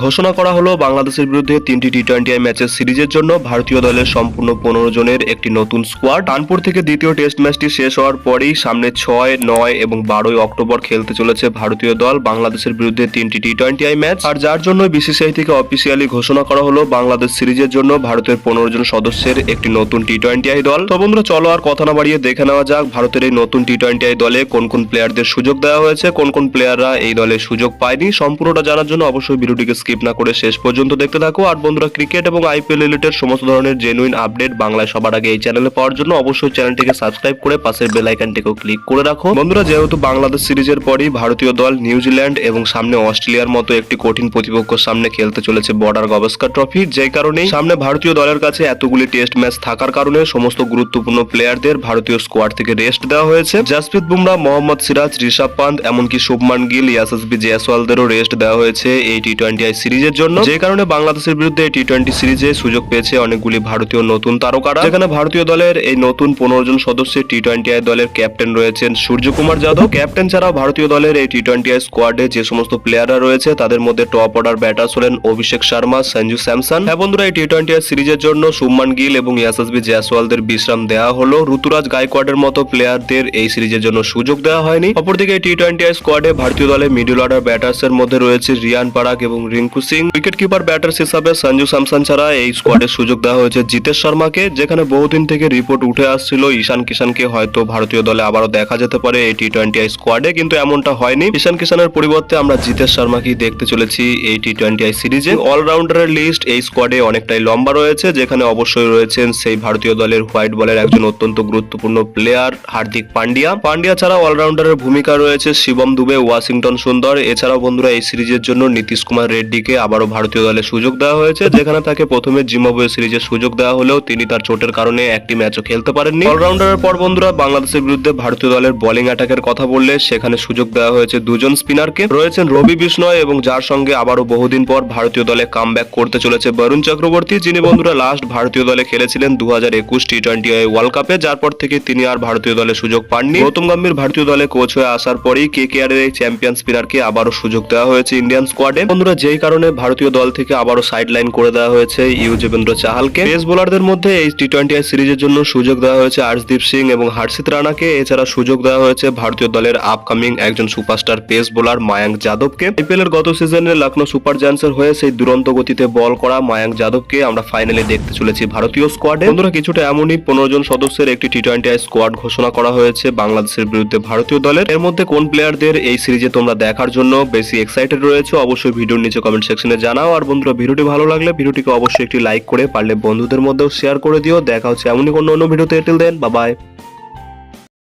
ঘোষণা করা হলো বাংলাদেশের বিরুদ্ধে 3টি টি-20 ম্যাচের সিরিজের জন্য ভারতীয় দলের সম্পূর্ণ 15 জনের একটি নতুন স্কোয়াড। কানপুর থেকে দ্বিতীয় টেস্ট ম্যাচটি শেষ হওয়ার পরেই সামনে 6, 9 এবং 12 অক্টোবর খেলতে চলেছে ভারতীয় দল বাংলাদেশের বিরুদ্ধে 3টি টি-20 ম্যাচ। আর যার জন্য বিসিসিআই থেকে অফিসিয়ালি ঘোষণা করা হলো বাংলাদেশ সিরিজের জন্য ভারতের 15 জন সদস্যের একটি নতুন টি-20 দল। তো বন্ধুরা, চলো আর কথা না বাড়িয়ে দেখে নেওয়া যাক ভারতের এই নতুন টি-20 দলে কোন কোন প্লেয়ারদের সুযোগ দেওয়া হয়েছে, কোন কোন প্লেয়াররা এই দলে সুযোগ পায়নি। সম্পূর্ণটা জানার জন্য অবশ্যই ভিডিওটিকে স্কিপ না করে শেষ পর্যন্ত দেখতে থাকো। আর বন্ধুরা, ক্রিকেট এবং আইপিএল রিলেটেড সমস্ত ধরনের জেনুইন আপডেট বাংলায় সবার আগে এই চ্যানেলে পাওয়ার জন্য অবশ্যই চ্যানেলটিকে সাবস্ক্রাইব করে পাশের বেল আইকনটিকেও ক্লিক করে রাখো। বন্ধুরা, যেহেতু বাংলাদেশ সিরিজের পরই ভারতীয় দল নিউজিল্যান্ড এবং সামনে অস্ট্রেলিয়ার মতো একটি কঠিন প্রতিপক্ষের সামনে খেলতে চলেছে বর্ডার গাভাস্কার ট্রফি, যে কারণেই সামনে ভারতীয় দলের কাছে এতগুলি টেস্ট ম্যাচ থাকার কারণে সমস্ত গুরুত্বপূর্ণ প্লেয়ারদের ভারতীয় স্কোয়াড থেকে রেস্ট দেওয়া হয়েছে। জাসপ্রীত বুমরাহ, মোহাম্মদ সিরাজ, ঋষভ পান্থ, এমনকি শুভমান গিল, ইয়াশাসবি জয়সওয়ালদেরও রেস্ট দেওয়া হয়েছে এই টি-20 সিরিজের জন্য, যে কারণে বাংলাদেশের বিরুদ্ধে টি-20 সিরিজে সুযোগ পেয়েছে অনেকগুলি ভারতীয় নতুন তারকারা। যেখানে ভারতীয় দলের এই নতুন 15 জন সদস্যের টি-20 দলের ক্যাপ্টেন রয়েছেন সূর্যকুমার যাদব। ক্যাপ্টেন ছাড়াও ভারতীয় দলের এই টি-20 স্কোয়াডে যে সমস্ত প্লেয়াররা রয়েছে তাদের মধ্যে টপ অর্ডার ব্যাটার্স হলেন অভিষেক শর্মা, সঞ্জু স্যামসন। হ্যাঁ বন্ধুরা, এই টি-20 সিরিজের জন্য শুভমান গিল এবং ইয়াশাসবি জয়সওয়ালদের বিশ্রাম দেওয়া হলো। ঋতুরাজ গায়কোয়াড়ের মতো প্লেয়ারদের এই সিরিজের জন্য সুযোগ দেওয়া হয়নি। অপরদিকে টি-20 স্কোয়াডে ভারতীয় দলের মিডল অর্ডার ব্যাটার্স এর মধ্যে রয়েছে রিয়ান পরাগ এবং Rinku Singh. Wicket keeper batters হিসাবে সঞ্জু স্যামসন ছাড়া এই স্কোয়াডে সুযোগ দেওয়া হয়েছে জিতেশ শর্মাকে। যেখানে বহুদিন থেকে রিপোর্ট উঠে আসছিল ঈশান কিষানকে হয়তো ভারতীয় দলে আবারও দেখা যেতে পারে এই টি-20 স্কোয়াডে, কিন্তু এমনটা হয়নি। ঈশান কিষানের পরিবর্তে আমরা জিতেশ শর্মাকেই দেখতে চলেছি এই টি-20 সিরিজে। অলরাউন্ডারের লিস্ট এই স্কোয়াডে অনেকটাই লম্বা রয়েছে, যেখানে অবশ্যই রয়েছেন সেই ভারতীয় দলের হোয়াইট বলের একজন অত্যন্ত গুরুত্বপূর্ণ প্লেয়ার হার্দিক পান্ডিয়া ছাড়া অলরাউন্ডারের ভূমিকা রয়েছে শিবম দুবে, ওয়াশিংটন সুন্দর। এছাড়াও বন্ধুরা, এই সিরিজের জন্য নীতিশ কুমার রেড্ডিকে আবারও ভারতীয় দলে সুযোগ দেওয়া হয়েছে, যেখানে তাকে প্রথমে জিম্বাবুয়ে সিরিজে সুযোগ দেওয়া হলেও তিনি তার চোটের কারণে একটি ম্যাচও খেলতে পারেননি। অলরাউন্ডারের পর বন্ধুরা, বাংলাদেশের বিরুদ্ধে ভারতীয় দলের বোলিং অ্যাটাকের কথা বললে সেখানে সুযোগ দেওয়া হয়েছে দুজন স্পিনারকে। রয়েছেন রবি বিষ্ণয় এবং যার সঙ্গে আবারও বহুদিন পর ভারতীয় দলে কামব্যাক করতে চলেছে বরুণ চক্রবর্তী, যিনি বন্ধুরা লাস্ট ভারতীয় দলে খেলেছিলেন 2021 টি-20 ওয়ার্ল্ড কাপে, যার পর থেকে তিনি আর ভারতীয় দলে সুযোগ পাননি। গৌতম গম্ভীর ভারতীয় দলে কোচ হয়ে আসার পরেই কেকেআর এর এই চ্যাম্পিয়ন স্পিনারকে আবারও সুযোগ দেওয়া হয়েছে ইন্ডিয়ান স্কোয়াডে। বন্ধুরা, যেই কারণে ভারতীয় দল থেকে আবারও সাইড লাইন করে দেওয়া হয়েছে ইউজবেন্দ্র চাহালকে। পেস বোলারদের মধ্যে এই টি-20 সিরিজের জন্য সুযোগ দেওয়া হয়েছে আর্শদীপ সিং এবং হর্ষিত রানাকে। এছাড়া সুযোগ দেওয়া হয়েছে ভারতীয় দলের আপকামিং একজন সুপারস্টার পেস বোলার মায়াঙ্ক যাদবকে। আইপিএল এর গত সিজনে লখনৌ সুপার জায়ান্টসের হয়ে সেই দুরন্ত গতিতে বল করা মায়াঙ্ক যাদবকে আমরা ফাইনালে দেখতে চলেছি ভারতীয় স্কোয়াডে। বন্ধুরা, কিছুটা এমনই 15 জন সদস্যের একটি টি-20 স্কোয়াড ঘোষণা করা হয়েছে বাংলাদেশের বিরুদ্ধে ভারতীয় দলের। এর মধ্যে কোন প্লেয়ারদের এই সিরিজে তোমরা দেখার জন্য বেশি এক্সাইটেড রয়েছে অবশ্যই ভিডিওর নিচে কমেন্ট সেকশনে জানাও। আর বন্ধুরা, ভিডিওটি ভালো লাগলে ভিডিওটিকে অবশ্যই একটি লাইক করে পারলে বন্ধুদের মধ্যেও শেয়ার করে দিও। দেখা হচ্ছে এমনই কোনো অন্য ভিডিওতে। Till then, bye by.